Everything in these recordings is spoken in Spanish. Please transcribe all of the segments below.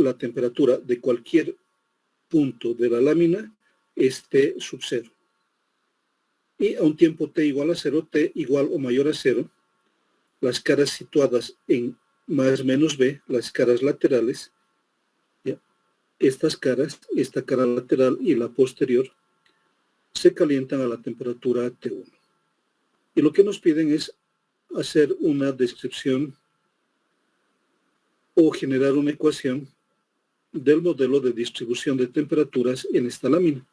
la temperatura de cualquier punto de la lámina es T sub 0. Y a un tiempo T igual a 0, T igual o mayor a 0, las caras situadas en más menos B, las caras laterales, ¿ya? Estas caras, esta cara lateral y la posterior, se calientan a la temperatura T1. Y lo que nos piden es hacer una descripción o generar una ecuación del modelo de distribución de temperaturas en esta lámina.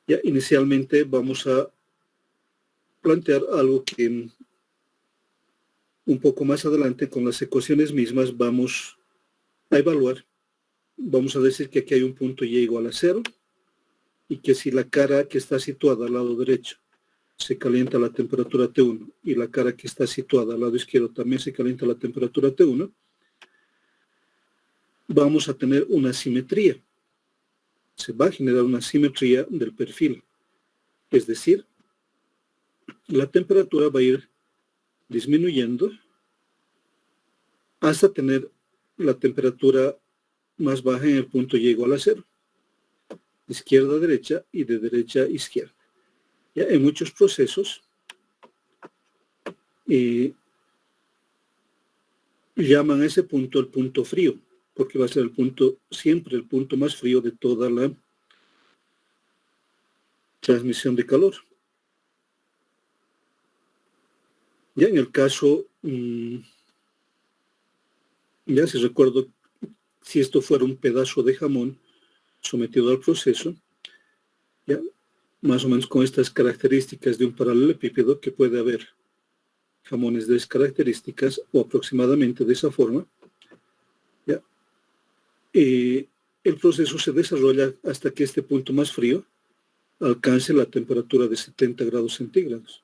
Ya inicialmente vamos a plantear algo que un poco más adelante con las ecuaciones mismas vamos a evaluar. Vamos a decir que aquí hay un punto Y igual a 0 y que si la cara que está situada al lado derecho se calienta a la temperatura T1 y la cara que está situada al lado izquierdo también se calienta a la temperatura T1, vamos a tener una simetría. Se va a generar una simetría del perfil. Es decir, la temperatura va a ir disminuyendo hasta tener la temperatura más baja en el punto Y igual a 0. Izquierda a derecha y de derecha a izquierda. Ya en muchos procesos llaman a ese punto el punto frío, porque va a ser siempre el punto más frío de toda la transmisión de calor. Ya en el caso, ya si recuerdo, si esto fuera un pedazo de jamón sometido al proceso, ya más o menos con estas características de un paralelepípedo, que puede haber jamones de esas características o aproximadamente de esa forma, ya, el proceso se desarrolla hasta que este punto más frío alcance la temperatura de 70 grados centígrados.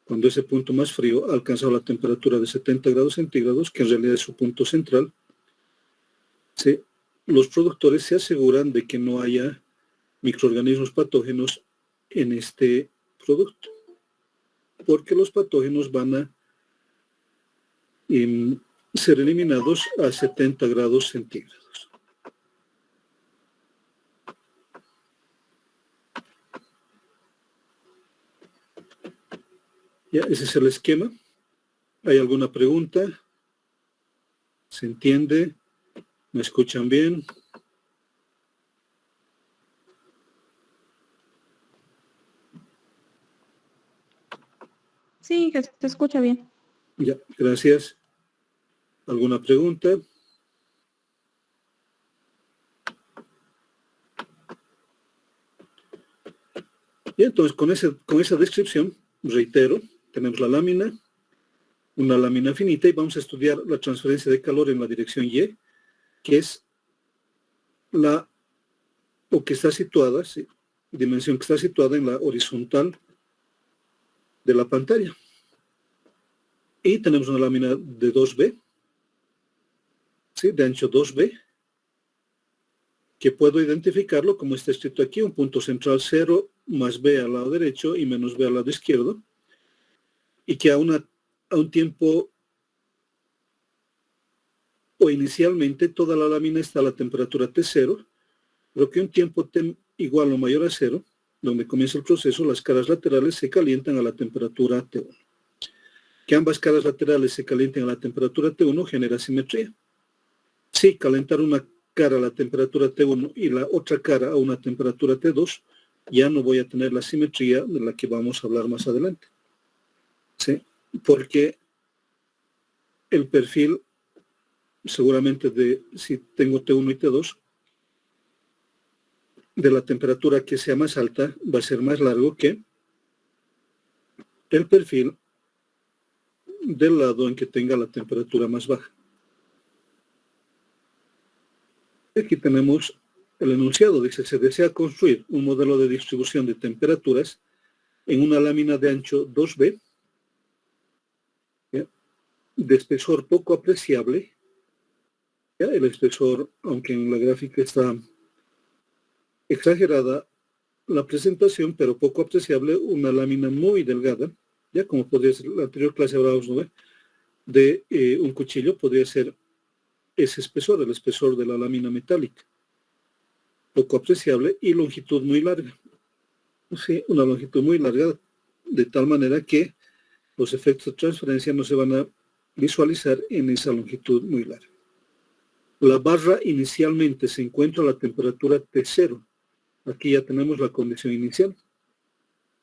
Cuando ese punto más frío ha alcanzado la temperatura de 70 grados centígrados, que en realidad es su punto central, los productores se aseguran de que no haya microorganismos patógenos en este producto, porque los patógenos van a ser eliminados a 70 grados centígrados. Ya, ese es el esquema. ¿Hay alguna pregunta? ¿Se entiende? ¿Me escuchan bien? Sí, que se escucha bien. Ya, gracias. ¿Alguna pregunta? Y entonces, con esa descripción, reitero, tenemos la lámina, una lámina finita, y vamos a estudiar la transferencia de calor en la dirección Y, que es que está situada, dimensión que está situada en la horizontal de la pantalla. Y tenemos una lámina de 2B, de ancho 2B, que puedo identificarlo como está escrito aquí, un punto central 0 más B al lado derecho y menos B al lado izquierdo, y que a un tiempo o inicialmente toda la lámina está a la temperatura T0, pero que un tiempo T igual o mayor a 0, donde comienza el proceso, las caras laterales se calientan a la temperatura T1. Que ambas caras laterales se calienten a la temperatura T1 genera simetría. Si calentar una cara a la temperatura T1 y la otra cara a una temperatura T2, ya no voy a tener la simetría de la que vamos a hablar más adelante. ¿Sí? Porque el perfil, seguramente si tengo T1 y T2, de la temperatura que sea más alta, va a ser más largo que el perfil del lado en que tenga la temperatura más baja. Aquí tenemos el enunciado. Dice: se desea construir un modelo de distribución de temperaturas en una lámina de ancho 2B, ¿ya?, de espesor poco apreciable. ¿Ya? El espesor, aunque en la gráfica está exagerada la presentación, pero poco apreciable, una lámina muy delgada, ya como podría ser la anterior clase hablábamos, ¿no?, de un cuchillo, podría ser ese espesor, el espesor de la lámina metálica, poco apreciable y longitud muy larga. Sí, una longitud muy larga, de tal manera que los efectos de transferencia no se van a visualizar en esa longitud muy larga. La barra inicialmente se encuentra a la temperatura T0. Aquí ya tenemos la condición inicial.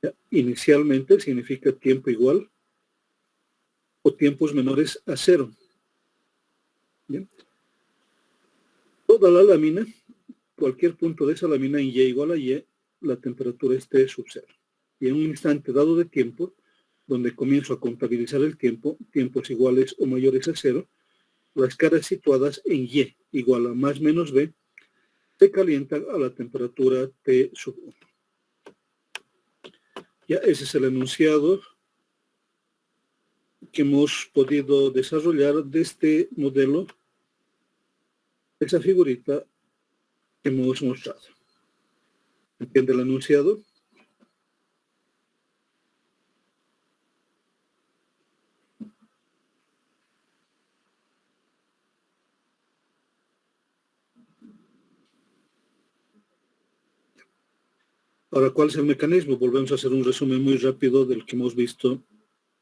¿Ya? Inicialmente significa tiempo igual o tiempos menores a 0. ¿Bien? Toda la lámina, cualquier punto de esa lámina en Y igual a Y, la temperatura es T sub 0. Y en un instante dado de tiempo, donde comienzo a contabilizar el tiempo, tiempos iguales o mayores a 0, las caras situadas en Y igual a más menos B, se calientan a la temperatura T sub 1. Ya ese es el enunciado que hemos podido desarrollar de este modelo, esa figurita que hemos mostrado. ¿Entiende el enunciado? Ahora, ¿cuál es el mecanismo? Volvemos a hacer un resumen muy rápido del que hemos visto,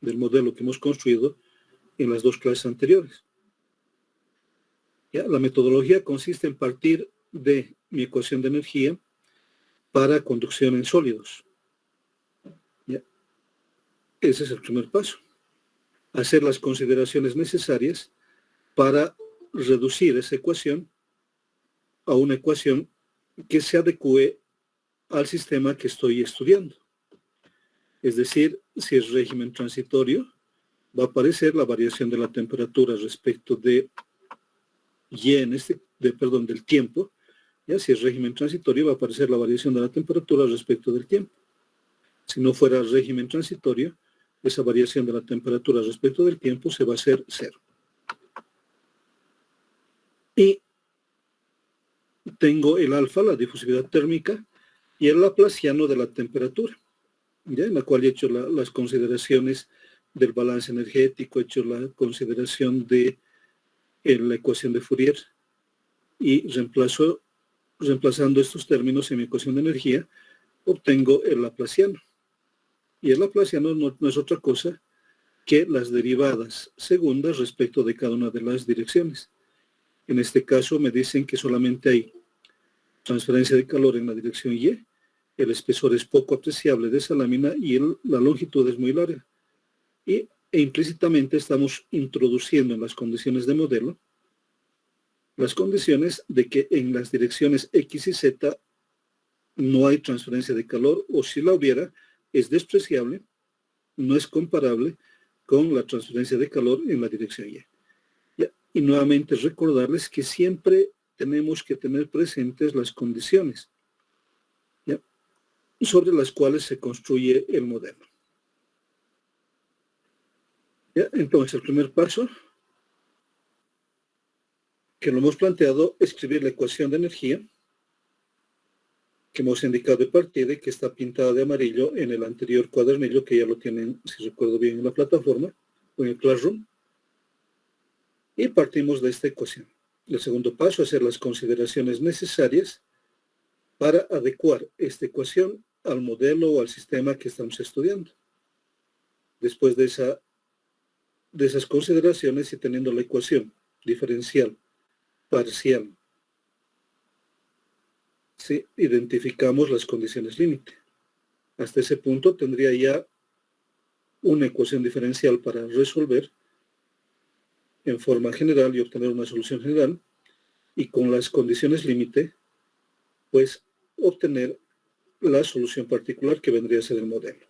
del modelo que hemos construido en las dos clases anteriores. ¿Ya? La metodología consiste en partir de mi ecuación de energía para conducción en sólidos. ¿Ya? Ese es el primer paso. Hacer las consideraciones necesarias para reducir esa ecuación a una ecuación que se adecue al sistema que estoy estudiando. Es decir, si es régimen transitorio, va a aparecer la variación de la temperatura respecto de Y del tiempo. Ya, si es régimen transitorio, va a aparecer la variación de la temperatura respecto del tiempo. Si no fuera régimen transitorio, esa variación de la temperatura respecto del tiempo se va a hacer 0. Y tengo el alfa, la difusividad térmica, y el laplaciano de la temperatura, ¿ya? En la cual he hecho las consideraciones del balance energético, he hecho la consideración de la ecuación de Fourier, y reemplazando estos términos en mi ecuación de energía, obtengo el laplaciano. Y el laplaciano no es otra cosa que las derivadas segundas respecto de cada una de las direcciones. En este caso me dicen que solamente hay transferencia de calor en la dirección Y, el espesor es poco apreciable de esa lámina y la longitud es muy larga. E implícitamente estamos introduciendo en las condiciones de modelo las condiciones de que en las direcciones X y Z no hay transferencia de calor, o si la hubiera, es despreciable, no es comparable con la transferencia de calor en la dirección Y. ¿Ya? Y nuevamente recordarles que siempre tenemos que tener presentes las condiciones, ¿ya?, sobre las cuales se construye el modelo. ¿Ya? Entonces, el primer paso que lo hemos planteado, escribir la ecuación de energía, que hemos indicado de partida y que está pintada de amarillo en el anterior cuadernillo, que ya lo tienen, si recuerdo bien, en la plataforma o en el Classroom. Y partimos de esta ecuación. El segundo paso, hacer las consideraciones necesarias para adecuar esta ecuación al modelo o al sistema que estamos estudiando. Después de esas consideraciones y teniendo la ecuación diferencial, parcial, ¿sí?, identificamos las condiciones límite. Hasta ese punto tendría ya una ecuación diferencial para resolver en forma general y obtener una solución general, y con las condiciones límite, pues obtener la solución particular que vendría a ser el modelo.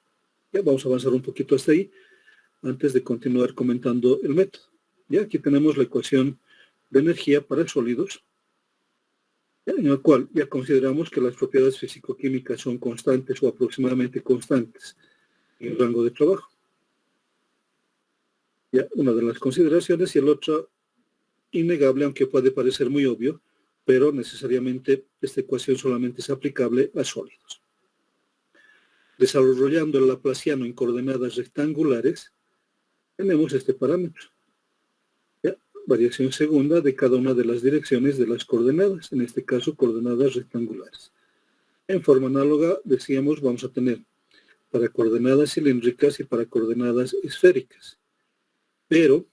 Ya vamos a avanzar un poquito hasta ahí antes de continuar comentando el método. Ya aquí tenemos la ecuación de energía para sólidos, ¿ya?, en la cual ya consideramos que las propiedades físico-químicas son constantes o aproximadamente constantes en el rango de trabajo. Ya, una de las consideraciones, y el otro innegable, aunque puede parecer muy obvio, pero necesariamente esta ecuación solamente es aplicable a sólidos. Desarrollando el laplaciano en coordenadas rectangulares, tenemos este parámetro. ¿Ya? variación segunda de cada una de las direcciones de las coordenadas, en este caso coordenadas rectangulares. En forma análoga, decíamos, vamos a tener para coordenadas cilíndricas y para coordenadas esféricas. Pero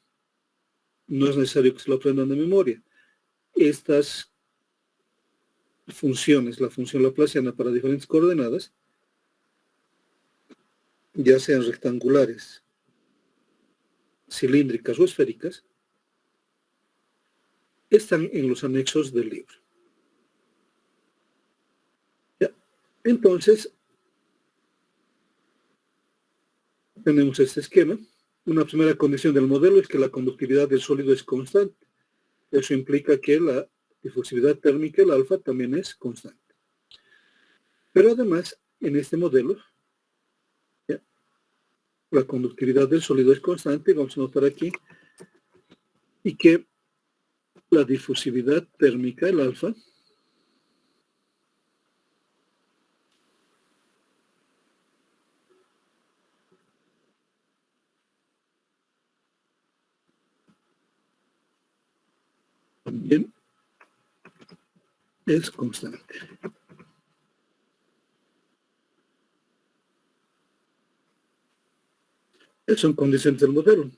no es necesario que se lo aprendan de memoria. Estas funciones, la función laplaciana para diferentes coordenadas, ya sean rectangulares, cilíndricas o esféricas, están en los anexos del libro. ¿Ya? Entonces, tenemos este esquema. Una primera condición del modelo es que la conductividad del sólido es constante. Eso implica que la difusividad térmica, el alfa, también es constante. Pero además, en este modelo, ¿ya?, la conductividad del sólido es constante, vamos a notar aquí, y que la difusividad térmica, el alfa, también es constante. Esas son condiciones del modelo.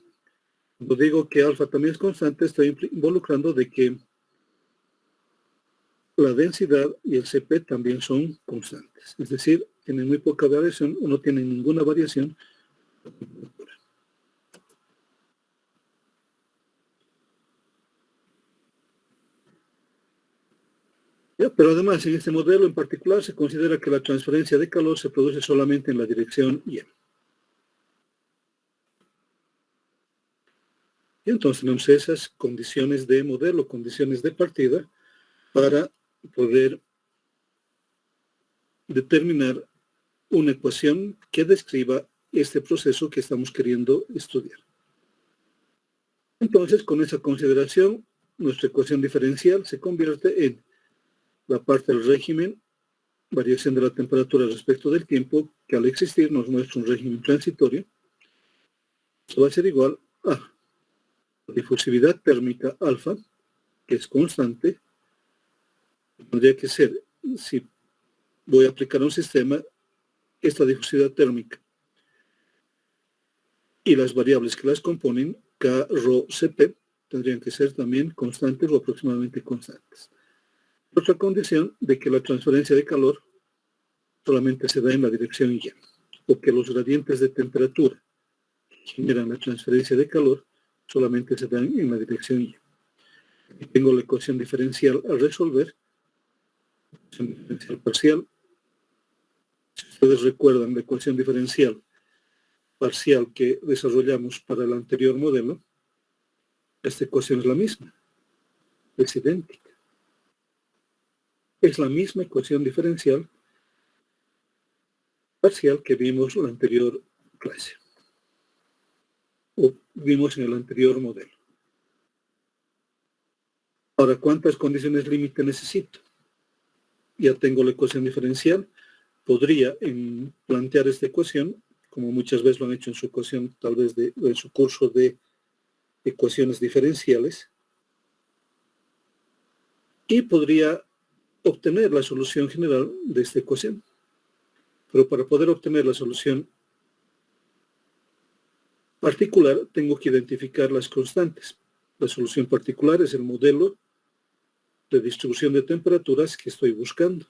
Cuando digo que alfa también es constante, estoy involucrando de que la densidad y el CP también son constantes. Es decir, tienen muy poca variación o no tienen ninguna variación. ¿Ya? Pero además, en este modelo en particular, se considera que la transferencia de calor se produce solamente en la dirección Y. Y entonces tenemos esas condiciones de modelo, condiciones de partida, para poder determinar una ecuación que describa este proceso que estamos queriendo estudiar. Entonces, con esa consideración, nuestra ecuación diferencial se convierte en la parte del régimen, variación de la temperatura respecto del tiempo, que al existir nos muestra un régimen transitorio. Esto va a ser igual a la difusividad térmica alfa, que es constante. Tendría que ser, si voy a aplicar un sistema, esta difusividad térmica y las variables que las componen, K, Rho, Cp, tendrían que ser también constantes o aproximadamente constantes. Otra condición de que la transferencia de calor solamente se da en la dirección Y, o que los gradientes de temperatura que generan la transferencia de calor solamente se dan en la dirección Y. Aquí tengo la ecuación diferencial a resolver, ecuación diferencial parcial. Si ustedes recuerdan la ecuación diferencial parcial que desarrollamos para el anterior modelo, esta ecuación es la misma, es idéntica. Es la misma ecuación diferencial parcial que vimos en la anterior clase, o vimos en el anterior modelo. Ahora, ¿cuántas condiciones límite necesito? Ya tengo la ecuación diferencial. Podría plantear esta ecuación, como muchas veces lo han hecho en su ecuación, tal vez en su curso de ecuaciones diferenciales, y podría obtener la solución general de esta ecuación. Pero para poder obtener la solución particular, tengo que identificar las constantes. La solución particular es el modelo de distribución de temperaturas que estoy buscando.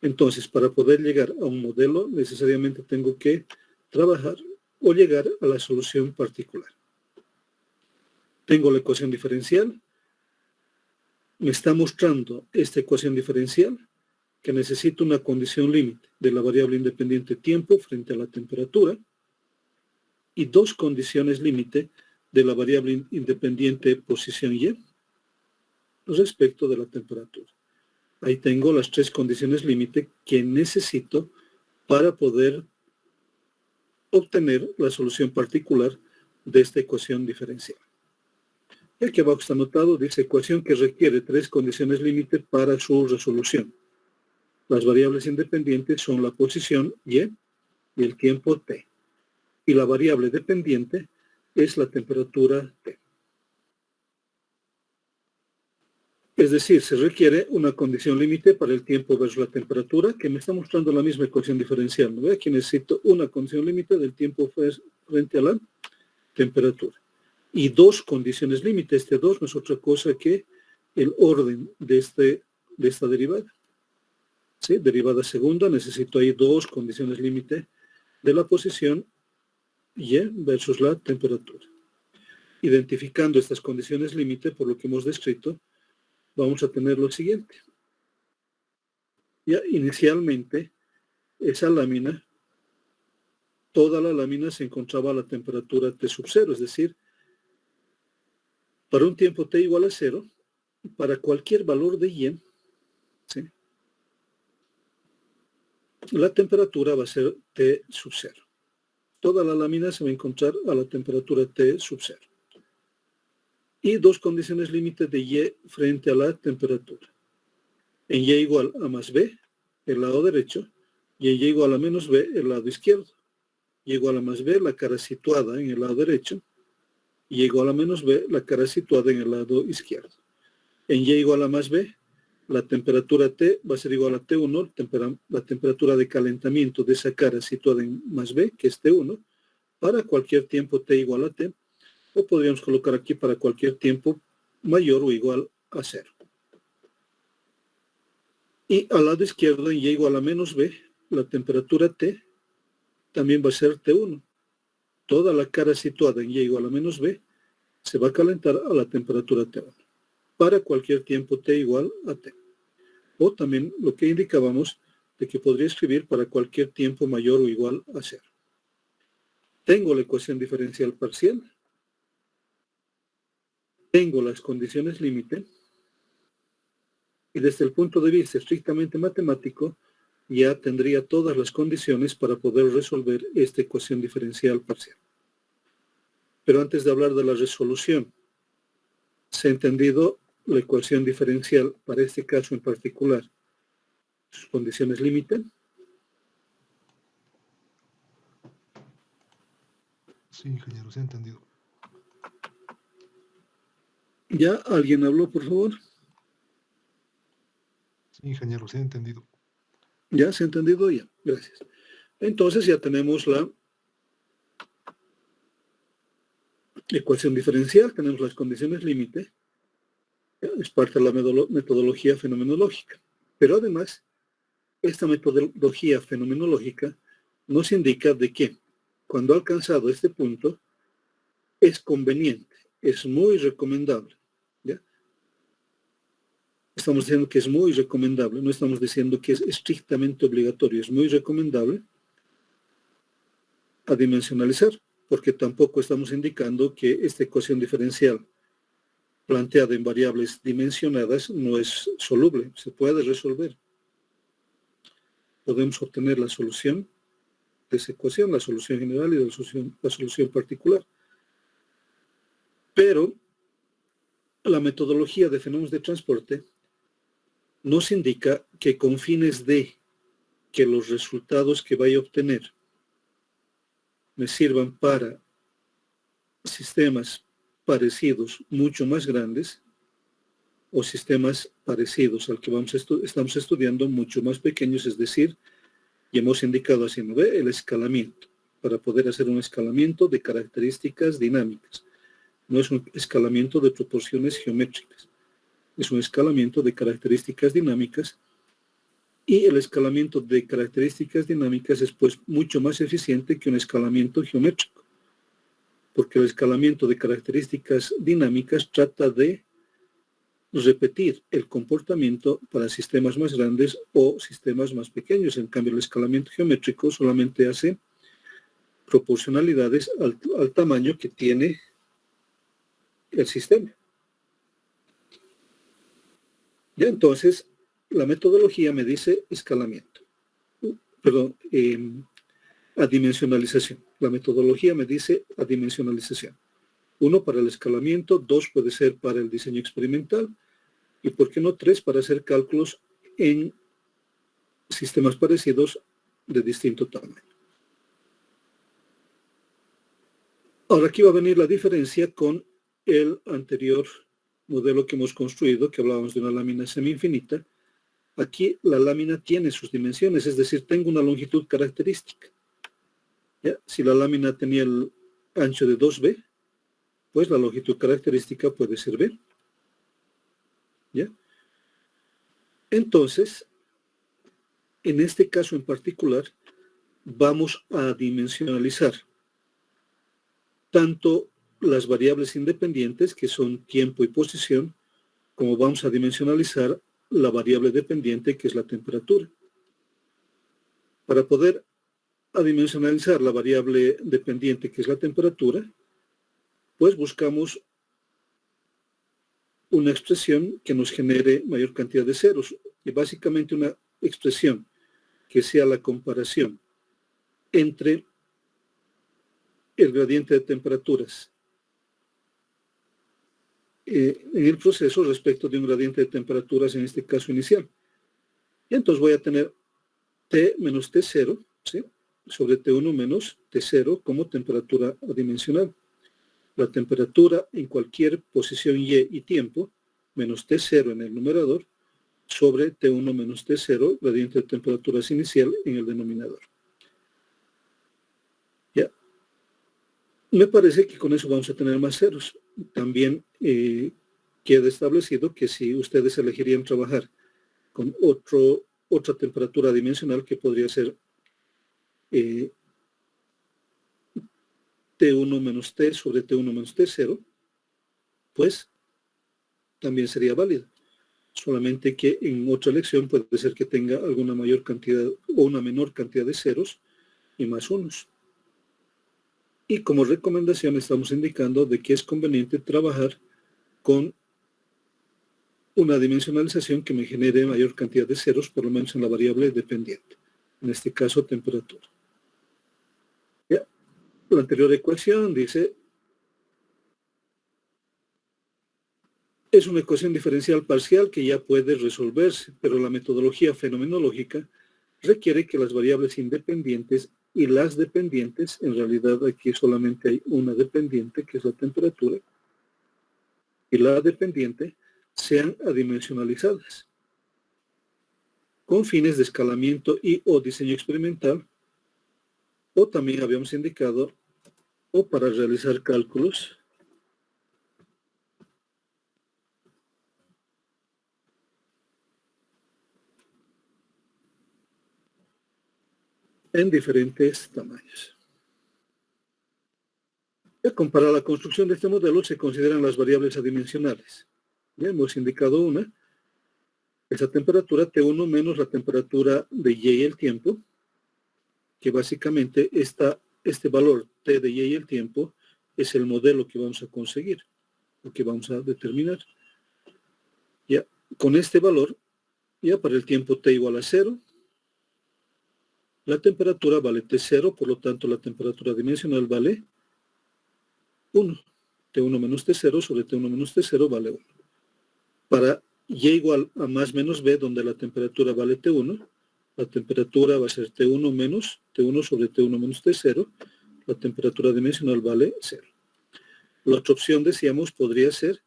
Entonces, para poder llegar a un modelo, necesariamente tengo que trabajar o llegar a la solución particular. Tengo la ecuación diferencial. Me está mostrando esta ecuación diferencial que necesito una condición límite de la variable independiente tiempo frente a la temperatura y dos condiciones límite de la variable independiente posición Y respecto de la temperatura. Ahí tengo las tres condiciones límite que necesito para poder obtener la solución particular de esta ecuación diferencial. Y aquí abajo está anotado, dice ecuación que requiere tres condiciones límite para su resolución. Las variables independientes son la posición Y y el tiempo T. Y la variable dependiente es la temperatura T. Es decir, se requiere una condición límite para el tiempo versus la temperatura, que me está mostrando la misma ecuación diferencial. ¿No ve? Aquí necesito una condición límite del tiempo frente a la temperatura. Y dos condiciones límite. Este 2 no es otra cosa que el orden de esta derivada. ¿Sí? Derivada segunda, necesito ahí dos condiciones límite de la posición y versus la temperatura. Identificando estas condiciones límite, por lo que hemos descrito, vamos a tener lo siguiente. Ya inicialmente, esa lámina, toda la lámina se encontraba a la temperatura T sub 0, es decir, para un tiempo T igual a 0, para cualquier valor de Y, ¿sí?, la temperatura va a ser T sub 0. Toda la lámina se va a encontrar a la temperatura T sub 0. Y dos condiciones límite de Y frente a la temperatura. En Y igual a más B, el lado derecho, y en Y igual a menos B, el lado izquierdo. Y igual a más B, la cara situada en el lado derecho, y igual a menos B, la cara situada en el lado izquierdo. En Y igual a más B, la temperatura T va a ser igual a T1, la temperatura de calentamiento de esa cara situada en más B, que es T1, para cualquier tiempo T igual a T, o podríamos colocar aquí para cualquier tiempo mayor o igual a 0. Y al lado izquierdo, en Y igual a menos B, la temperatura T también va a ser T1. Toda la cara situada en Y igual a menos B se va a calentar a la temperatura T1 para cualquier tiempo T igual a T. O también lo que indicábamos de que podría escribir para cualquier tiempo mayor o igual a 0. Tengo la ecuación diferencial parcial. Tengo las condiciones límite. Y desde el punto de vista estrictamente matemático, ya tendría todas las condiciones para poder resolver esta ecuación diferencial parcial. Pero antes de hablar de la resolución, ¿se ha entendido la ecuación diferencial para este caso en particular? ¿Sus condiciones límite? Sí, ingeniero, se ha entendido. ¿Ya alguien habló, por favor? Sí, ingeniero, se ha entendido. ¿Ya se ha entendido? Ya, gracias. Entonces ya tenemos la ecuación diferencial, tenemos las condiciones límite, es parte de la metodología fenomenológica. Pero además, esta metodología fenomenológica nos indica de que cuando ha alcanzado este punto, es conveniente, es muy recomendable. ¿Ya? Estamos diciendo que es muy recomendable, no estamos diciendo que es estrictamente obligatorio, es muy recomendable adimensionalizar, porque tampoco estamos indicando que esta ecuación diferencial planteada en variables dimensionadas no es soluble, se puede resolver. Podemos obtener la solución de esa ecuación, la solución general y la solución particular. Pero la metodología de fenómenos de transporte nos indica que con fines de que los resultados que vaya a obtener me sirvan para sistemas parecidos mucho más grandes o sistemas parecidos al que estamos estudiando mucho más pequeños, es decir, y hemos indicado así, ¿no ve? El escalamiento, para poder hacer un escalamiento de características dinámicas. No es un escalamiento de proporciones geométricas, es un escalamiento de características dinámicas, y el escalamiento de características dinámicas es pues mucho más eficiente que un escalamiento geométrico, porque el escalamiento de características dinámicas trata de repetir el comportamiento para sistemas más grandes o sistemas más pequeños. En cambio, el escalamiento geométrico solamente hace proporcionalidades al tamaño que tiene el sistema. Ya, entonces, la metodología me dice escalamiento. Adimensionalización. La metodología me dice adimensionalización. 1 para el escalamiento, 2 puede ser para el diseño experimental, y por qué no 3 para hacer cálculos en sistemas parecidos de distinto tamaño. Ahora aquí va a venir la diferencia con el anterior modelo que hemos construido, que hablábamos de una lámina semi-infinita, aquí la lámina tiene sus dimensiones, es decir, tengo una longitud característica. ¿Ya? Si la lámina tenía el ancho de 2b, pues la longitud característica puede ser b. ¿Ya? Entonces, en este caso en particular, vamos a dimensionalizar tanto las variables independientes, que son tiempo y posición, como vamos a dimensionalizar la variable dependiente, que es la temperatura. Para poder adimensionalizar la variable dependiente, que es la temperatura, pues buscamos una expresión que nos genere mayor cantidad de ceros, y básicamente una expresión que sea la comparación entre el gradiente de temperaturas en el proceso respecto de un gradiente de temperaturas, en este caso inicial. Y entonces voy a tener T menos T0, ¿sí?, sobre T1 menos T0 como temperatura adimensional. La temperatura en cualquier posición y tiempo, menos T0 en el numerador, sobre T1 menos T0, gradiente de temperaturas inicial, en el denominador. Ya. Me parece que con eso vamos a tener más ceros. También queda establecido que si ustedes elegirían trabajar con otra temperatura dimensional, que podría ser T1 menos T sobre T1 menos T0, pues también sería válido. Solamente que en otra elección puede ser que tenga alguna mayor cantidad o una menor cantidad de ceros y más unos. Y como recomendación estamos indicando de que es conveniente trabajar con una dimensionalización que me genere mayor cantidad de ceros, por lo menos en la variable dependiente, en este caso temperatura. ¿Ya? La anterior ecuación dice, es una ecuación diferencial parcial que ya puede resolverse, pero la metodología fenomenológica requiere que las variables independientes y las dependientes, en realidad aquí solamente hay una dependiente, que es la temperatura, y la dependiente, sean adimensionalizadas con fines de escalamiento y o diseño experimental, o también habíamos indicado, o para realizar cálculos en diferentes tamaños. Para la construcción de este modelo se consideran las variables adimensionales. Ya hemos indicado una, esa temperatura T1 menos la temperatura de Y, el tiempo, que básicamente este valor T de Y, el tiempo, es el modelo que vamos a conseguir, o que vamos a determinar. Ya, con este valor, ya para el tiempo T igual a 0, la temperatura vale T0, por lo tanto la temperatura dimensional vale 1. T1 menos T0 sobre T1 menos T0 vale 1. Para Y igual a más menos B, donde la temperatura vale T1, la temperatura va a ser T1 menos T1 sobre T1 menos T0, la temperatura dimensional vale 0. La otra opción, decíamos, podría ser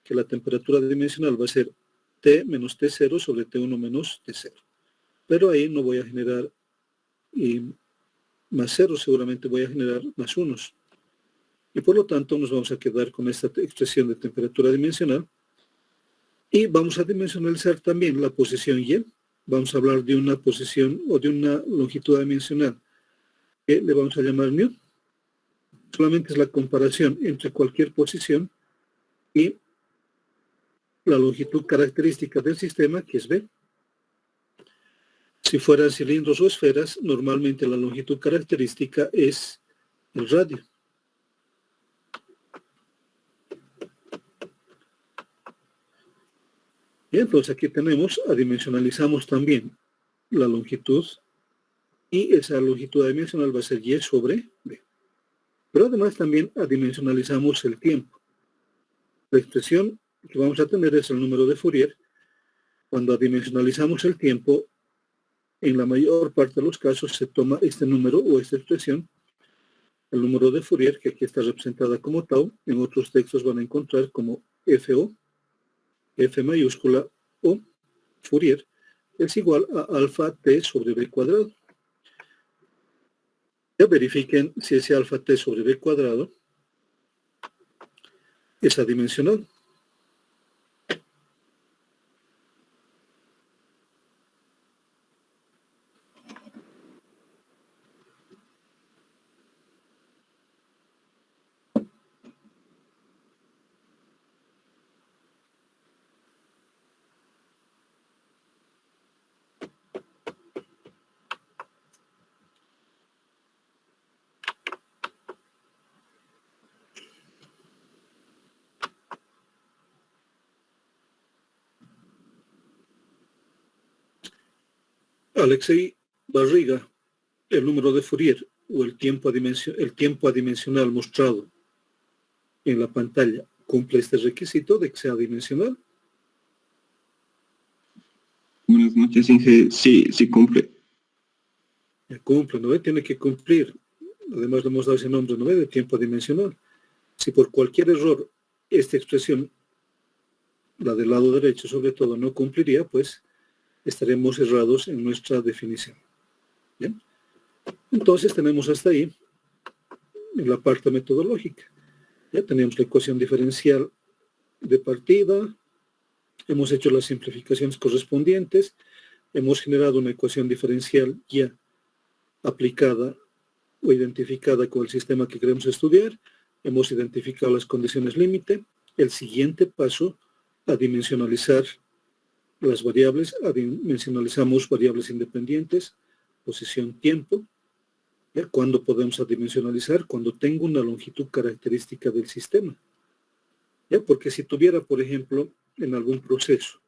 que la temperatura dimensional va a ser T menos T0 sobre T1 menos T0. Pero ahí no voy a generar más 0, seguramente voy a generar más unos. Y por lo tanto nos vamos a quedar con esta expresión de temperatura dimensional. Y vamos a dimensionalizar también la posición Y. Vamos a hablar de una posición o de una longitud dimensional que le vamos a llamar μ. Solamente es la comparación entre cualquier posición y la longitud característica del sistema, que es B. Si fueran cilindros o esferas, normalmente la longitud característica es el radio. Y entonces aquí tenemos, adimensionalizamos también la longitud, y esa longitud adimensional va a ser Y sobre B. Pero además también adimensionalizamos el tiempo. La expresión que vamos a tener es el número de Fourier. Cuando adimensionalizamos el tiempo, en la mayor parte de los casos se toma este número o esta expresión, el número de Fourier, que aquí está representada como tau, en otros textos van a encontrar como FO, F mayúscula o Fourier es igual a alfa t sobre b cuadrado. Ya verifiquen si ese alfa t sobre b cuadrado es adimensional. Alexei Barriga, el número de Fourier o el tiempo adimensional mostrado en la pantalla cumple este requisito de que sea adimensional. Buenas noches, Inge. Sí cumple. Ya cumple, ¿no ve? Tiene que cumplir. Además le hemos dado ese nombre, ¿no ve? De tiempo adimensional. Si por cualquier error esta expresión, la del lado derecho sobre todo, no cumpliría, pues estaremos errados en nuestra definición. ¿Bien? Entonces tenemos hasta ahí en la parte metodológica. Ya tenemos la ecuación diferencial de partida, hemos hecho las simplificaciones correspondientes, hemos generado una ecuación diferencial ya aplicada o identificada con el sistema que queremos estudiar, hemos identificado las condiciones límite. El siguiente paso, adimensionalizar las variables, adimensionalizamos variables independientes, posición, tiempo. ¿Ya? ¿Cuándo podemos adimensionalizar? Cuando tengo una longitud característica del sistema. ¿Ya? Porque si tuviera, por ejemplo, en algún proceso,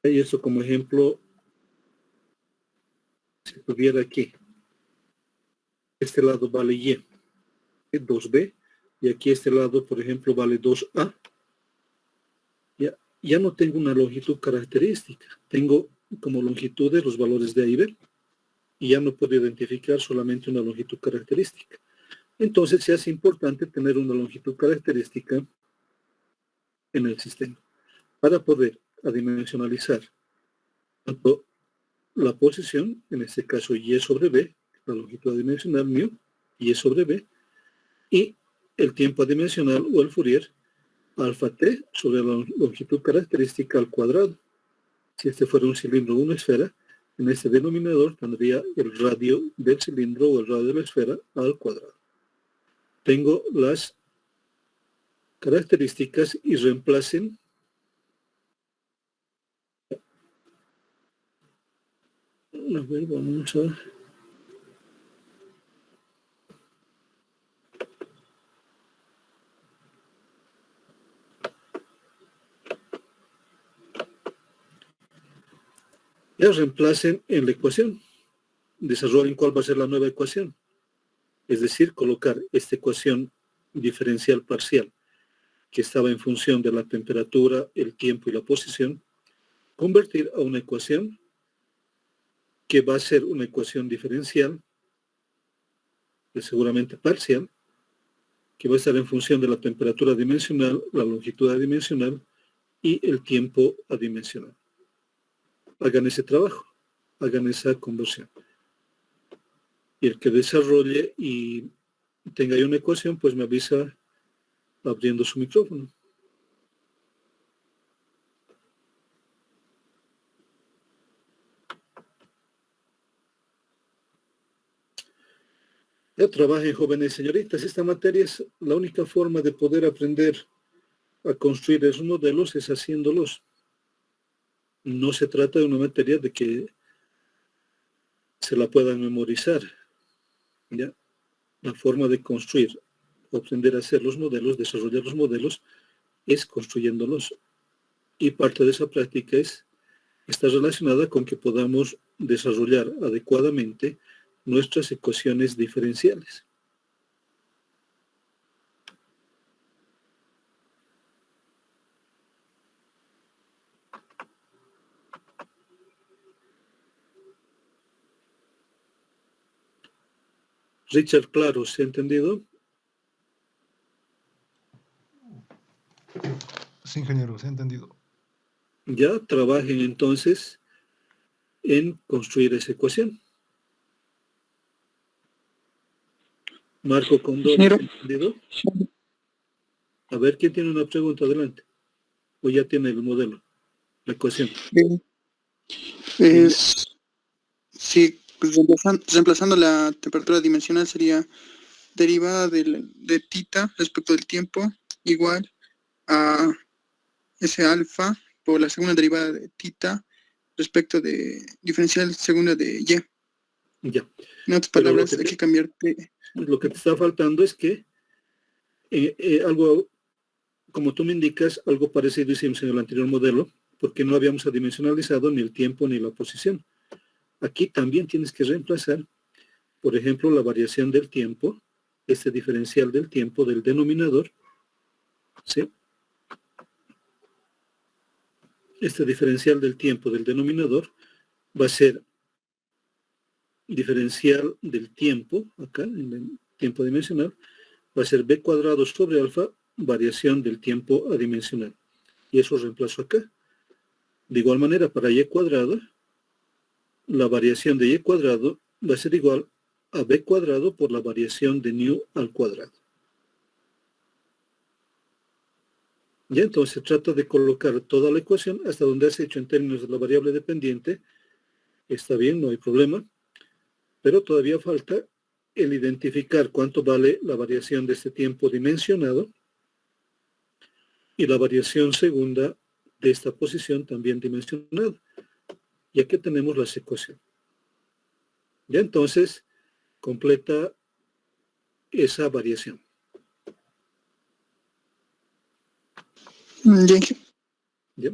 y esto como ejemplo, si tuviera aquí, este lado vale Y, 2B, y aquí este lado, por ejemplo, vale 2A, ya no tengo una longitud característica, tengo como longitudes los valores de A y B, y ya no puedo identificar solamente una longitud característica. Entonces se hace importante tener una longitud característica en el sistema para poder adimensionalizar tanto la posición, en este caso Y sobre B, la longitud adimensional μ, Y sobre B, y el tiempo adimensional o el Fourier, alfa t sobre la longitud característica al cuadrado. Si este fuera un cilindro o una esfera, en este denominador tendría el radio del cilindro o el radio de la esfera al cuadrado. Tengo las características y reemplacen a ver, vamos a ya reemplacen en la ecuación, desarrollen cuál va a ser la nueva ecuación, es decir, colocar esta ecuación diferencial parcial que estaba en función de la temperatura, el tiempo y la posición, convertir a una ecuación que va a ser una ecuación diferencial, seguramente parcial, que va a estar en función de la temperatura adimensional, la longitud adimensional y el tiempo adimensional. Hagan ese trabajo, hagan esa conversión. Y el que desarrolle y tenga ahí una ecuación, pues me avisa abriendo su micrófono. Ya trabajen, jóvenes señoritas. Esta materia es la única forma de poder aprender a construir esos modelos, es haciéndolos. No se trata de una materia de que se la puedan memorizar. ¿Ya? La forma de construir, aprender a hacer los modelos, desarrollar los modelos, es construyéndolos. Y parte de esa práctica está relacionada con que podamos desarrollar adecuadamente nuestras ecuaciones diferenciales. Richard, claro, ¿se ha entendido? Sí, ingeniero, se ha entendido. Ya trabajen entonces en construir esa ecuación. Marco Condori, Ingeniero, ¿entendido? A ver, ¿quién tiene una pregunta? Adelante. O ya tiene el modelo, la ecuación. es, sí, pues reemplazando la temperatura dimensional sería derivada de tita respecto del tiempo igual a S alfa por la segunda derivada de tita respecto de diferencial segunda de y. Ya. En otras Pero palabras, hay que cambiar lo que te está faltando es que algo, como tú me indicas, algo parecido hicimos en el anterior modelo, porque no habíamos adimensionalizado ni el tiempo ni la posición. Aquí también tienes que reemplazar, por ejemplo, la variación del tiempo, este diferencial del tiempo del denominador, ¿sí? Este diferencial del tiempo del denominador va a ser diferencial del tiempo, acá en el tiempo dimensional, va a ser b cuadrado sobre alfa, variación del tiempo adimensional. Y eso reemplazo acá. De igual manera, para y cuadrado, la variación de y cuadrado va a ser igual a b cuadrado por la variación de nu al cuadrado. Ya entonces trata de colocar toda la ecuación hasta donde has hecho en términos de la variable dependiente. Está bien, no hay problema. Pero todavía falta el identificar cuánto vale la variación de este tiempo dimensionado y la variación segunda de esta posición también dimensionada. Y aquí tenemos la ecuación. Ya entonces completa esa variación. ¿Ya?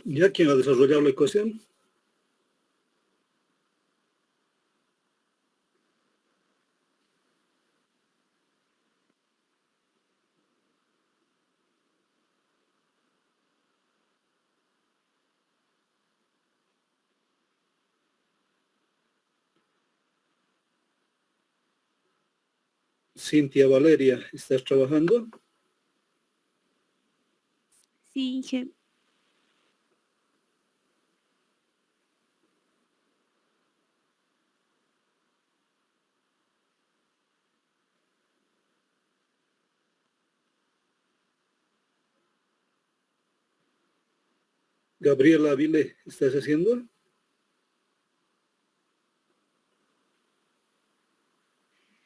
¿Ya quién ha desarrollado la ecuación? Cintia Valeria, ¿estás trabajando? Sí, Inge. Gabriela Avile, ¿estás haciendo?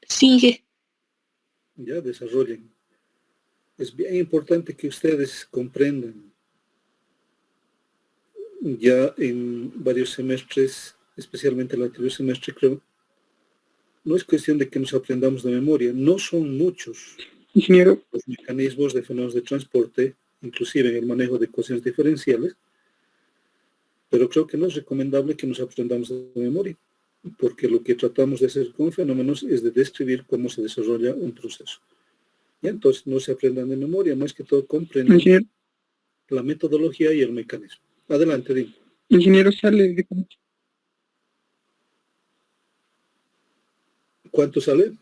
Sí, Inge. Ya, desarrollen. Es bien importante que ustedes comprendan. Ya en varios semestres, especialmente el anterior semestre, creo, no es cuestión de que nos aprendamos de memoria, no son muchos ingeniero. los mecanismos de fenómenos de transporte, inclusive en el manejo de ecuaciones diferenciales, pero creo que no es recomendable que nos aprendamos de memoria, porque lo que tratamos de hacer con fenómenos es de describir cómo se desarrolla un proceso. Ya, entonces no se aprendan de memoria, más que todo comprendan Ingeniero, la metodología y el mecanismo. Adelante, dime. ingeniero sale diferencial. ¿Cuánto sale?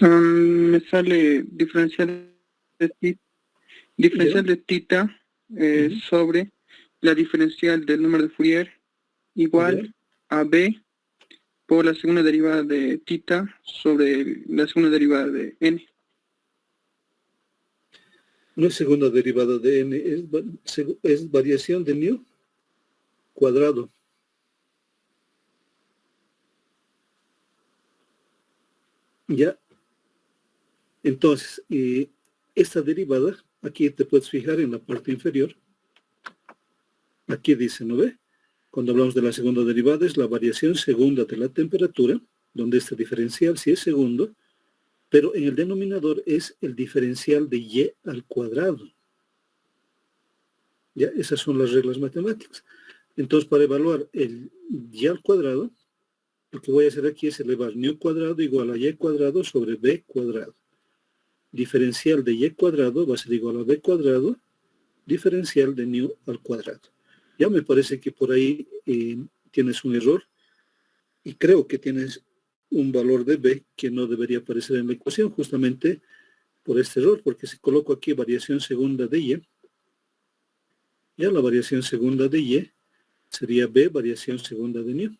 Me sale diferencial de tita sobre la diferencial del número de Fourier igual a b por la segunda derivada de tita sobre la segunda derivada de n. No es segunda derivada de n, es variación de nu cuadrado. Ya. Entonces, esta derivada, aquí te puedes fijar en la parte inferior. Aquí dice, ¿no ve? Cuando hablamos de la segunda derivada es la variación segunda de la temperatura, donde este diferencial sí es segundo, pero en el denominador es el diferencial de y al cuadrado. Ya, esas son las reglas matemáticas. Entonces, para evaluar el y al cuadrado, lo que voy a hacer aquí es elevar nu cuadrado igual a y cuadrado sobre b cuadrado. Diferencial de y cuadrado va a ser igual a b cuadrado, diferencial de nu al cuadrado. Ya me parece que por ahí tienes un error y creo que tienes un valor de b que no debería aparecer en la ecuación justamente por este error, porque si coloco aquí variación segunda de y, ya la variación segunda de y sería b variación segunda de nu,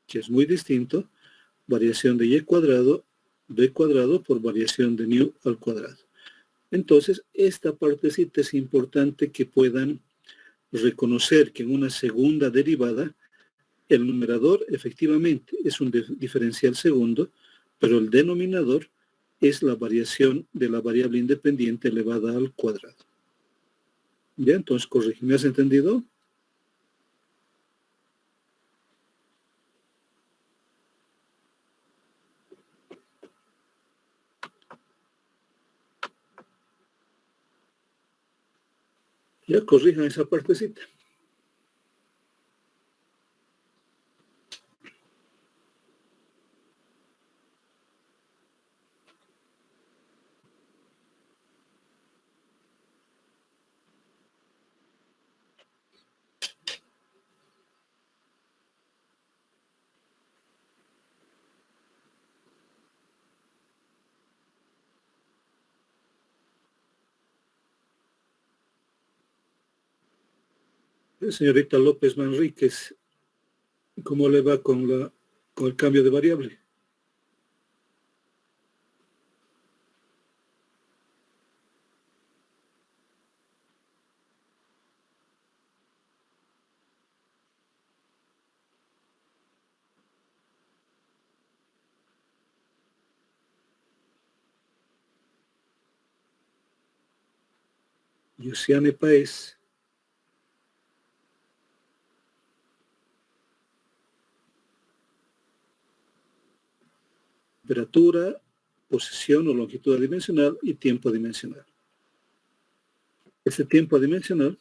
que es muy distinto, variación de y cuadrado, b cuadrado por variación de nu al cuadrado. Entonces, esta partecita es importante que puedan reconocer que en una segunda derivada, el numerador efectivamente es un diferencial segundo, pero el denominador es la variación de la variable independiente elevada al cuadrado. ¿Ya? Entonces, corrígeme, ¿me has entendido? Ya, corrijan esa partecita. Señorita López Manríquez, ¿cómo le va con el cambio de variable? Luciane Paez. Temperatura, posición o longitud adimensional y tiempo adimensional. Este tiempo adimensional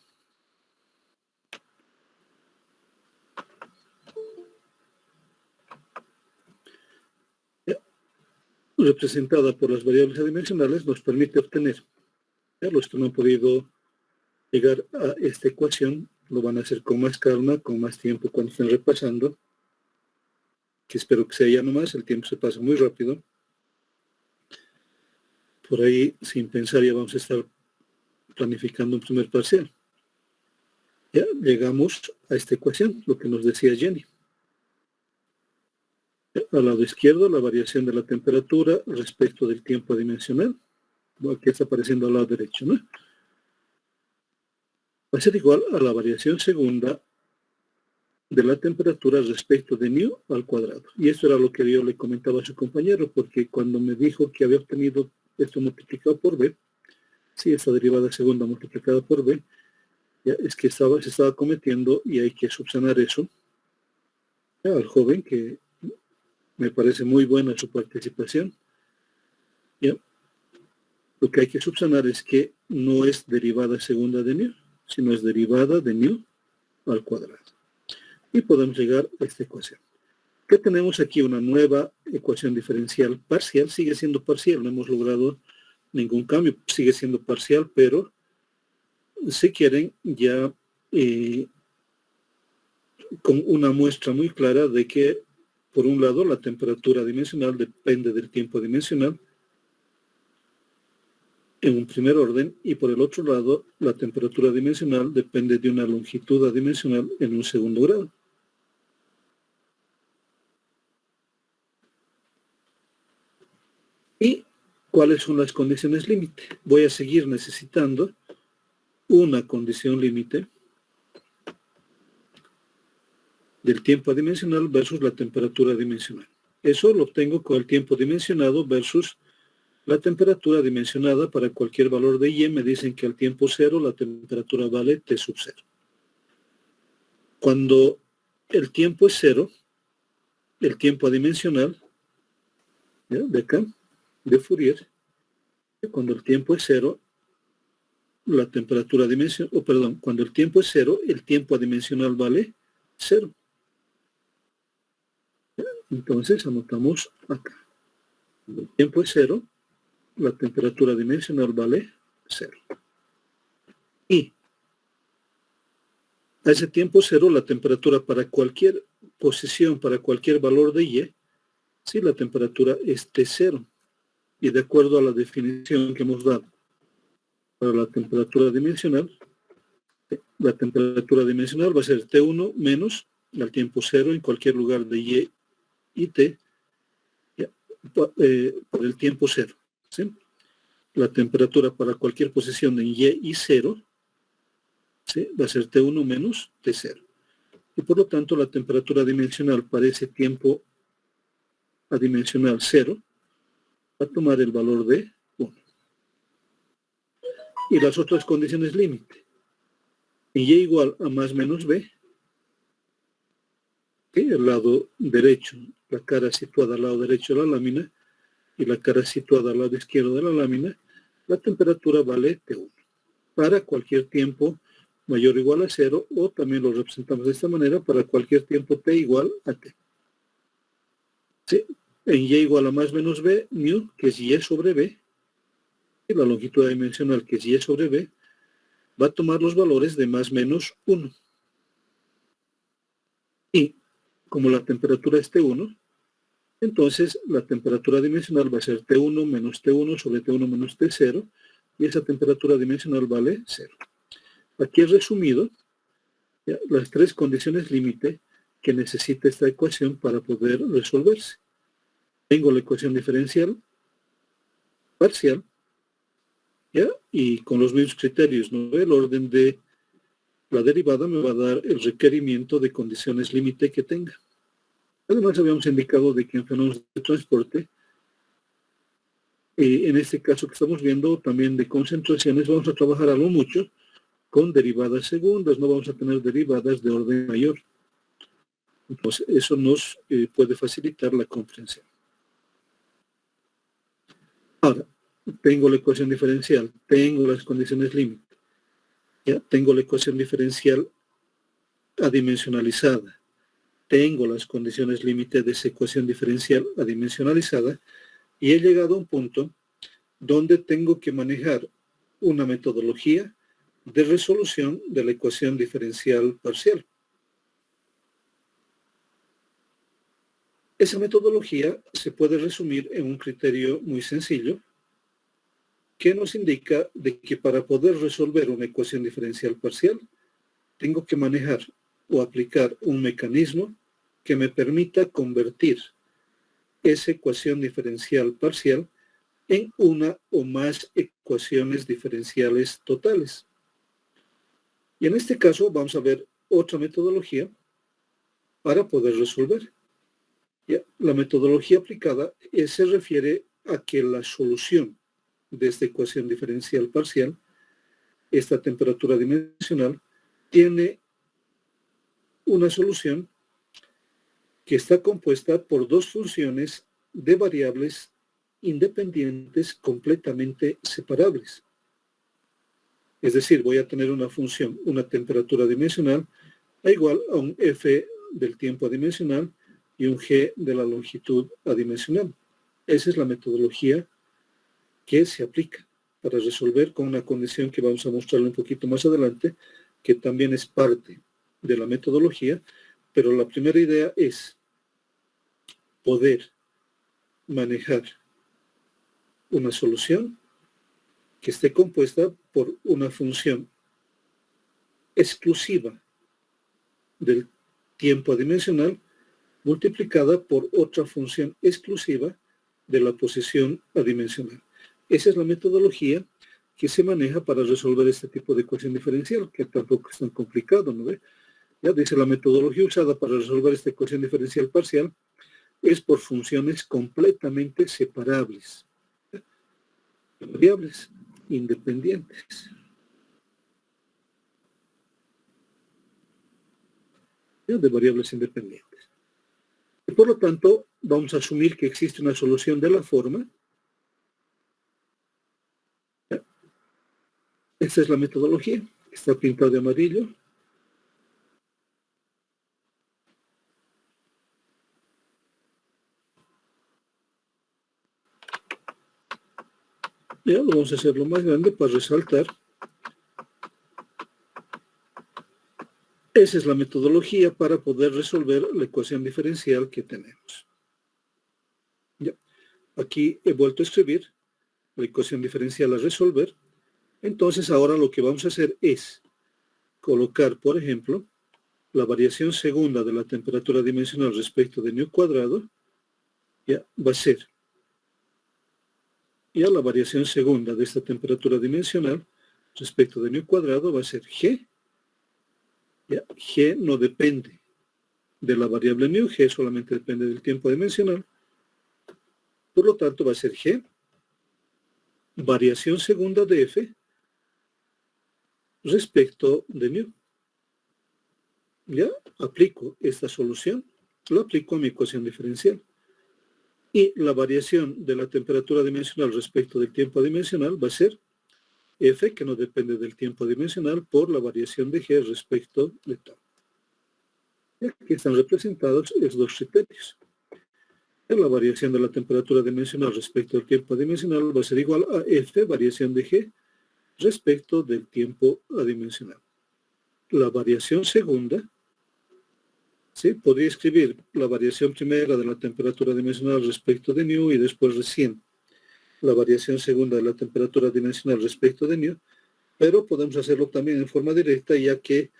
representada por las variables adimensionales nos permite obtener, los que no han podido llegar a esta ecuación lo van a hacer con más calma, con más tiempo cuando estén repasando, que espero que sea ya nomás, el tiempo se pasa muy rápido. Por ahí, sin pensar, ya vamos a estar planificando un primer parcial. Ya llegamos a esta ecuación, lo que nos decía Jenny. Al lado izquierdo, la variación de la temperatura respecto del tiempo adimensional. Aquí está apareciendo al lado derecho, ¿no? Va a ser igual a la variación segunda de la temperatura respecto de nu al cuadrado. Y eso era lo que yo le comentaba a su compañero, porque cuando me dijo que había obtenido esto multiplicado por b, sí, esta derivada segunda multiplicada por b, Ya, es que se estaba cometiendo y hay que subsanar eso. Ya, al joven, que me parece muy buena su participación. Ya, lo que hay que subsanar es que no es derivada segunda de nu, sino es derivada de nu al cuadrado. Y podemos llegar a esta ecuación. ¿Qué tenemos aquí? Una nueva ecuación diferencial parcial. Sigue siendo parcial, no hemos logrado ningún cambio. Sigue siendo parcial, pero si quieren ya con una muestra muy clara de que, por un lado, la temperatura dimensional depende del tiempo dimensional en un primer orden, y por el otro lado, la temperatura dimensional depende de una longitud adimensional en un segundo grado. ¿Y cuáles son las condiciones límite? Voy a seguir necesitando una condición límite del tiempo adimensional versus la temperatura dimensional. Eso lo obtengo con el tiempo dimensionado versus la temperatura dimensionada. Para cualquier valor de y me dicen que al tiempo cero la temperatura vale T sub 0. Cuando el tiempo es cero, el tiempo adimensional, ¿ya? De acá, de Fourier, cuando el tiempo es cero, la temperatura dimensional, cuando el tiempo es cero, el tiempo adimensional vale 0. Entonces anotamos acá. Cuando el tiempo es 0, la temperatura dimensional vale 0. Y a ese tiempo 0, la temperatura para cualquier posición, para cualquier valor de y, si la temperatura es T0. Y de acuerdo a la definición que hemos dado para la temperatura dimensional va a ser T1 menos al tiempo 0 en cualquier lugar de y T por el tiempo 0. ¿Sí? La temperatura para cualquier posición en y 0, ¿sí? Va a ser T1 menos T0. Y por lo tanto la temperatura dimensional para ese tiempo adimensional 0 va a tomar el valor de 1. Y las otras condiciones límite. En y igual a más menos b, ¿sí? El lado derecho, la cara situada al lado derecho de la lámina, y la cara situada al lado izquierdo de la lámina, la temperatura vale T1. Para cualquier tiempo mayor o igual a 0, o también lo representamos de esta manera, para cualquier tiempo t igual a t. ¿Sí? En y igual a más menos b, mu, que es y sobre b, y la longitud dimensional, que es y sobre b, va a tomar los valores de más menos 1. Y como la temperatura es T1, entonces la temperatura dimensional va a ser T1 menos T1 sobre T1 menos T0, y esa temperatura dimensional vale 0. Aquí he resumido ya las tres condiciones límite que necesita esta ecuación para poder resolverse. Tengo la ecuación diferencial parcial, ¿ya? Y con los mismos criterios, ¿no? El orden de la derivada me va a dar el requerimiento de condiciones límite que tenga. Además, habíamos indicado de que en fenómenos de transporte, en este caso que estamos viendo, también de concentraciones, vamos a trabajar algo mucho con derivadas segundas, no vamos a tener derivadas de orden mayor. Entonces, eso nos puede facilitar la comprensión. Ahora, tengo la ecuación diferencial, tengo las condiciones límite, ya tengo la ecuación diferencial adimensionalizada, tengo las condiciones límite de esa ecuación diferencial adimensionalizada, y he llegado a un punto donde tengo que manejar una metodología de resolución de la ecuación diferencial parcial. Esa metodología se puede resumir en un criterio muy sencillo que nos indica de que para poder resolver una ecuación diferencial parcial tengo que manejar o aplicar un mecanismo que me permita convertir esa ecuación diferencial parcial en una o más ecuaciones diferenciales totales. Y en este caso vamos a ver otra metodología para poder resolver. Ya, la metodología aplicada se refiere a que la solución de esta ecuación diferencial parcial, esta temperatura dimensional, tiene una solución que está compuesta por dos funciones de variables independientes completamente separables. Es decir, voy a tener una función, una temperatura dimensional, igual a un f del tiempo adimensional y un g de la longitud adimensional. Esa es la metodología que se aplica para resolver con una condición que vamos a mostrarle un poquito más adelante, que también es parte de la metodología, pero la primera idea es poder manejar una solución que esté compuesta por una función exclusiva del tiempo adimensional multiplicada por otra función exclusiva de la posición adimensional. Esa es la metodología que se maneja para resolver este tipo de ecuación diferencial, que tampoco es tan complicado, ¿no ve? Ya dice, la metodología usada para resolver esta ecuación diferencial parcial es por funciones completamente separables, variables independientes. De variables independientes. Y por lo tanto, vamos a asumir que existe una solución de la forma. Esta es la metodología, está pintado de amarillo. Ya lo vamos a hacer lo más grande para resaltar. Esa es la metodología para poder resolver la ecuación diferencial que tenemos. Ya. Aquí he vuelto a escribir la ecuación diferencial a resolver. Entonces ahora lo que vamos a hacer es colocar, por ejemplo, la variación segunda de la temperatura dimensional respecto de nu cuadrado, ya va a ser, ya la variación segunda de esta temperatura dimensional respecto de nu cuadrado va a ser g. Ya, g no depende de la variable nu, g solamente depende del tiempo dimensional. Por lo tanto, va a ser g, variación segunda de f, respecto de nu. Ya, aplico esta solución, lo aplico a mi ecuación diferencial. Y la variación de la temperatura dimensional respecto del tiempo dimensional va a ser f, que no depende del tiempo dimensional, por la variación de g respecto de tau. Y aquí están representados esos dos criterios. La variación de la temperatura dimensional respecto al tiempo adimensional va a ser igual a f, variación de g, respecto del tiempo adimensional. La variación segunda, ¿sí? Podría escribir la variación primera de la temperatura dimensional respecto de nu y después recién la variación segunda de la temperatura dimensional respecto de nu, pero podemos hacerlo también en forma directa, ya que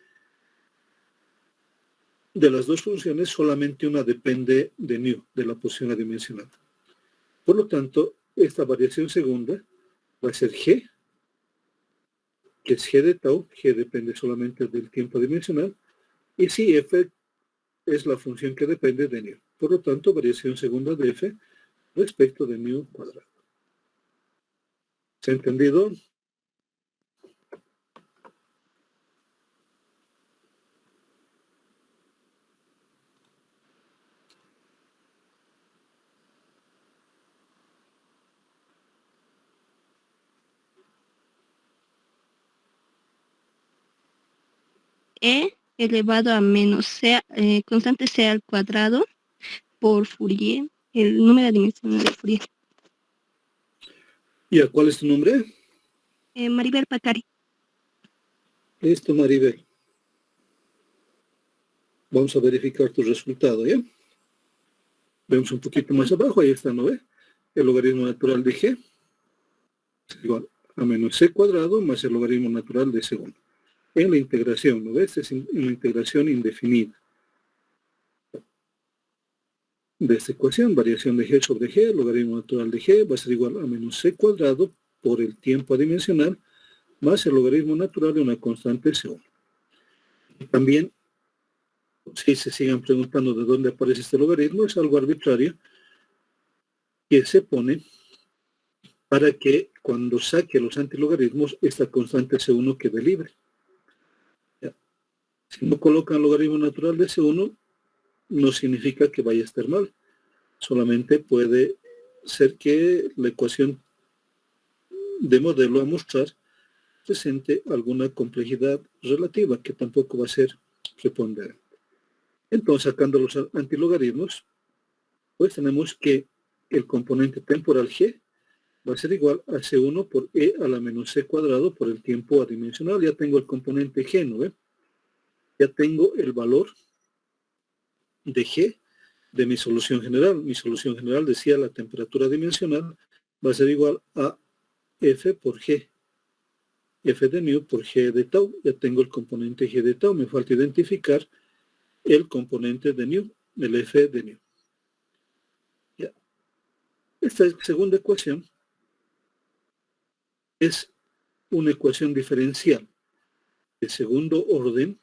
de las dos funciones solamente una depende de nu, de la posición adimensional. Por lo tanto, esta variación segunda va a ser g, que es g de tau, g depende solamente del tiempo dimensional, y si f es la función que depende de nu. Por lo tanto, variación segunda de f respecto de nu cuadrado. ¿Se ha entendido? E elevado a menos c, constante c al cuadrado por Fourier, el número dimensional de Fourier. ¿Y a cuál es tu nombre? Maribel Pacari. Listo, Maribel. Vamos a verificar tu resultado, ¿ya? Vemos un poquito más abajo, ahí está, ¿no ve? El logaritmo natural de g es igual a menos c cuadrado más el logaritmo natural de segundo. En la integración, ¿no ves? Es una integración indefinida de esta ecuación, variación de g sobre g, el logaritmo natural de g va a ser igual a menos c cuadrado por el tiempo adimensional más el logaritmo natural de una constante c1. Y también, si se sigan preguntando de dónde aparece este logaritmo, es algo arbitrario que se pone para que cuando saque los antilogaritmos, esta constante C1 quede libre. ¿Ya? Si no colocan logaritmo natural de C1, no significa que vaya a estar mal. Solamente puede ser que la ecuación de modelo a mostrar presente alguna complejidad relativa que tampoco va a ser preponderante. Entonces, sacando los antilogaritmos, pues tenemos que el componente temporal G va a ser igual a C1 por E a la menos C cuadrado por el tiempo adimensional. Ya tengo el componente G, ¿no ve? Ya tengo el valor de G de mi solución general. Mi solución general decía la temperatura dimensional va a ser igual a F por G. F de mu por G de tau. Ya tengo el componente G de tau. Me falta identificar el componente de nu, el F de nu. Ya. Esta segunda ecuación es una ecuación diferencial de segundo orden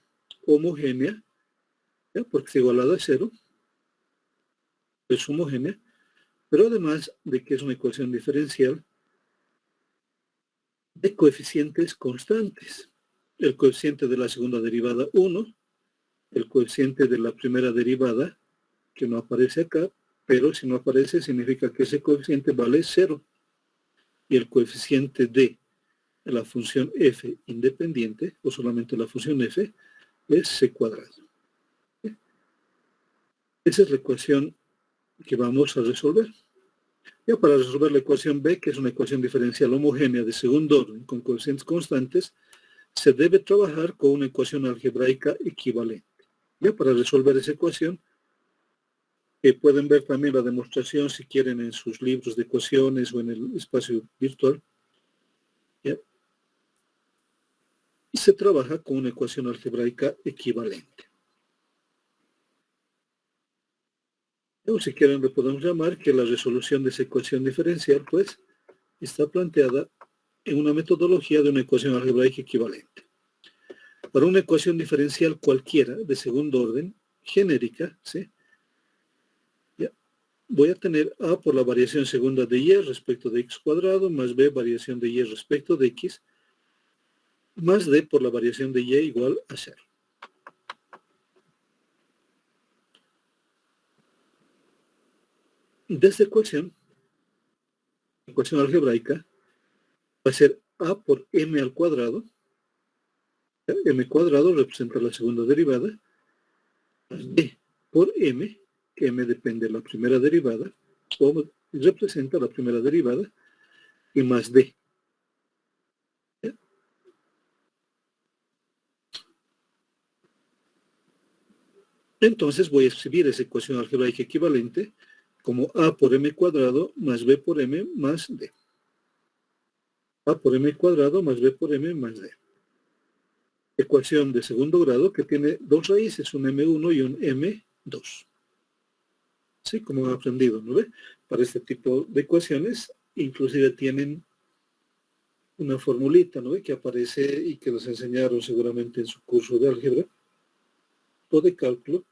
homogénea, ¿ya? Porque es igualada a cero, es homogénea, pero además de que es una ecuación diferencial de coeficientes constantes. El coeficiente de la segunda derivada 1, el coeficiente de la primera derivada, que no aparece acá, pero si no aparece significa que ese coeficiente vale 0. Y el coeficiente de la función f independiente, o solamente la función f, es c cuadrado. Esa es la ecuación que vamos a resolver. Ya para resolver la ecuación b, que es una ecuación diferencial homogénea de segundo orden con coeficientes constantes, se debe trabajar con una ecuación algebraica equivalente. Ya para resolver esa ecuación, pueden ver también la demostración si quieren en sus libros de ecuaciones o en el espacio virtual. ¿Ya? Y se trabaja con una ecuación algebraica equivalente. O si quieren le podemos llamar que la resolución de esa ecuación diferencial pues está planteada en una metodología de una ecuación algebraica equivalente. Para una ecuación diferencial cualquiera de segundo orden, genérica, ¿sí? Ya. Voy a tener a por la variación segunda de y respecto de x cuadrado, más b variación de y respecto de x, más d por la variación de y igual a 0. De esta ecuación algebraica, va a ser a por m al cuadrado. M cuadrado representa la segunda derivada, más d por m, que m depende de la primera derivada, o representa la primera derivada, y más d. Entonces voy a escribir esa ecuación algebraica equivalente como a por m cuadrado más b por m más d. A por m cuadrado más b por m más d. Ecuación de segundo grado que tiene dos raíces, un m1 y un m2. Sí, como han aprendido, ¿no ve? Para este tipo de ecuaciones, inclusive tienen una formulita, ¿no ve? Que aparece y que les enseñaron seguramente en su curso de álgebra o de cálculo.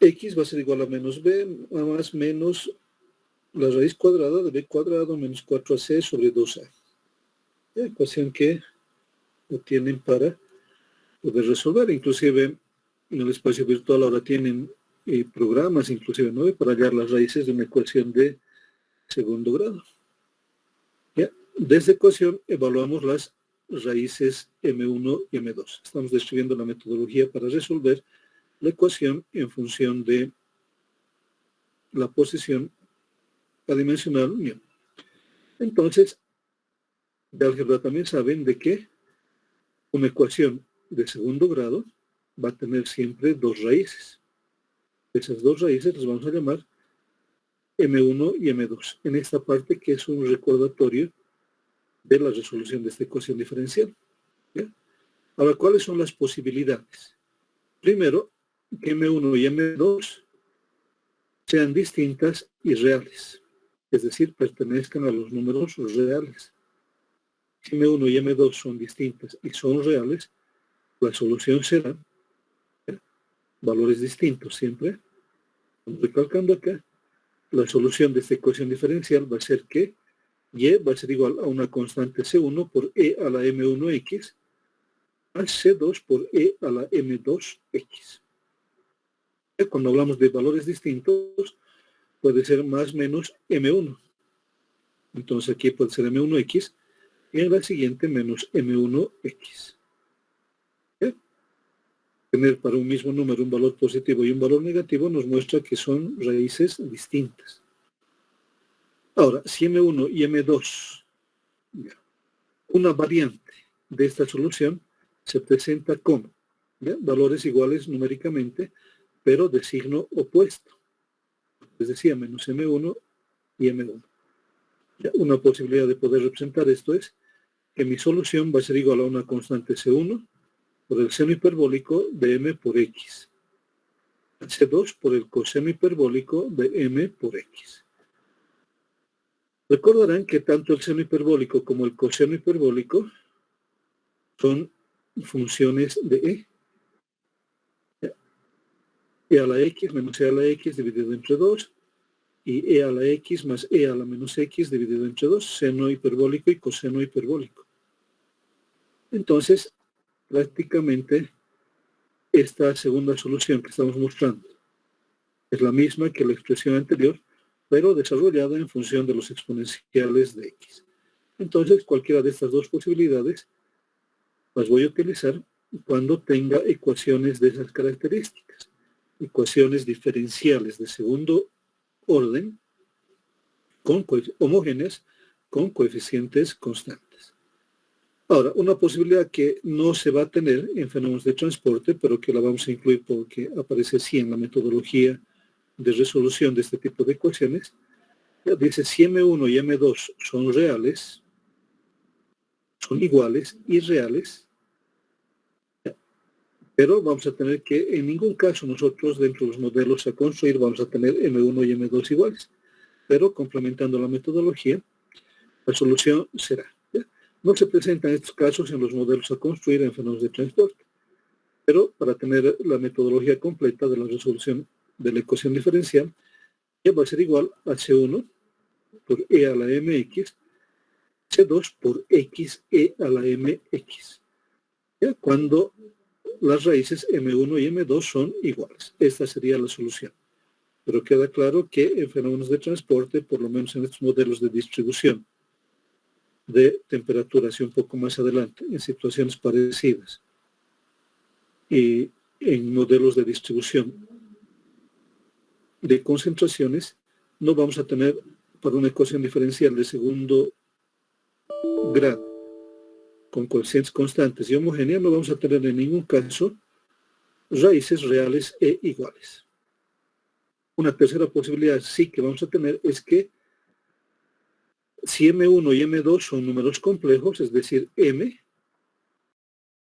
X va a ser igual a menos b más menos la raíz cuadrada de b cuadrado menos 4ac sobre 2a. La ecuación que lo tienen para poder resolver. Inclusive en el espacio virtual ahora tienen programas, inclusive, ¿no? Para hallar las raíces de una ecuación de segundo grado. ¿Ya? De esta ecuación evaluamos las raíces m1 y m2. Estamos describiendo la metodología para resolver la ecuación en función de la posición adimensional unión. Entonces, de álgebra también saben de que una ecuación de segundo grado va a tener siempre dos raíces. Esas dos raíces las vamos a llamar M1 y M2. En esta parte que es un recordatorio de la resolución de esta ecuación diferencial. ¿Ya? Ahora, ¿cuáles son las posibilidades? Primero, que M1 y M2 sean distintas y reales. Es decir, pertenezcan a los números reales. Si M1 y M2 son distintas y son reales, la solución será valores distintos siempre. Recalcando acá, la solución de esta ecuación diferencial va a ser que y va a ser igual a una constante C1 por E a la M1X a C2 por E a la M2X. Cuando hablamos de valores distintos, puede ser más menos M1. Entonces aquí puede ser M1X y en la siguiente menos M1X. Tener para un mismo número un valor positivo y un valor negativo nos muestra que son raíces distintas. Ahora, si M1 y M2, una variante de esta solución se presenta como valores iguales numéricamente, pero de signo opuesto. Les decía, menos M1 y M1. Una posibilidad de poder representar esto es que mi solución va a ser igual a una constante C1 por el seno hiperbólico de M por X. C2 por el coseno hiperbólico de M por X. Recordarán que tanto el seno hiperbólico como el coseno hiperbólico son funciones de E. E a la X menos E a la X dividido entre 2 y E a la X más E a la menos X dividido entre 2, seno hiperbólico y coseno hiperbólico. Entonces, prácticamente esta segunda solución que estamos mostrando es la misma que la expresión anterior, pero desarrollada en función de los exponenciales de X. Entonces, cualquiera de estas dos posibilidades las voy a utilizar cuando tenga ecuaciones de esas características, ecuaciones diferenciales de segundo orden, homogéneas, con coeficientes constantes. Ahora, una posibilidad que no se va a tener en fenómenos de transporte, pero que la vamos a incluir porque aparece así en la metodología de resolución de este tipo de ecuaciones, ya dice si M1 y M2 son reales, son iguales y reales, pero vamos a tener que en ningún caso nosotros dentro de los modelos a construir vamos a tener M1 y M2 iguales, pero complementando la metodología, la solución será. No se presentan estos casos en los modelos a construir en fenómenos de transporte, pero para tener la metodología completa de la resolución de la ecuación diferencial, ya va a ser igual a C1 por E a la MX, C2 por X E a la MX. ¿Ya? Cuando las raíces M1 y M2 son iguales. Esta sería la solución. Pero queda claro que en fenómenos de transporte, por lo menos en estos modelos de distribución de temperaturas y un poco más adelante, en situaciones parecidas, y en modelos de distribución de concentraciones, no vamos a tener para una ecuación diferencial de segundo grado con coeficientes constantes y homogéneas, no vamos a tener en ningún caso raíces reales e iguales. Una tercera posibilidad sí que vamos a tener es que si M1 y M2 son números complejos, es decir, M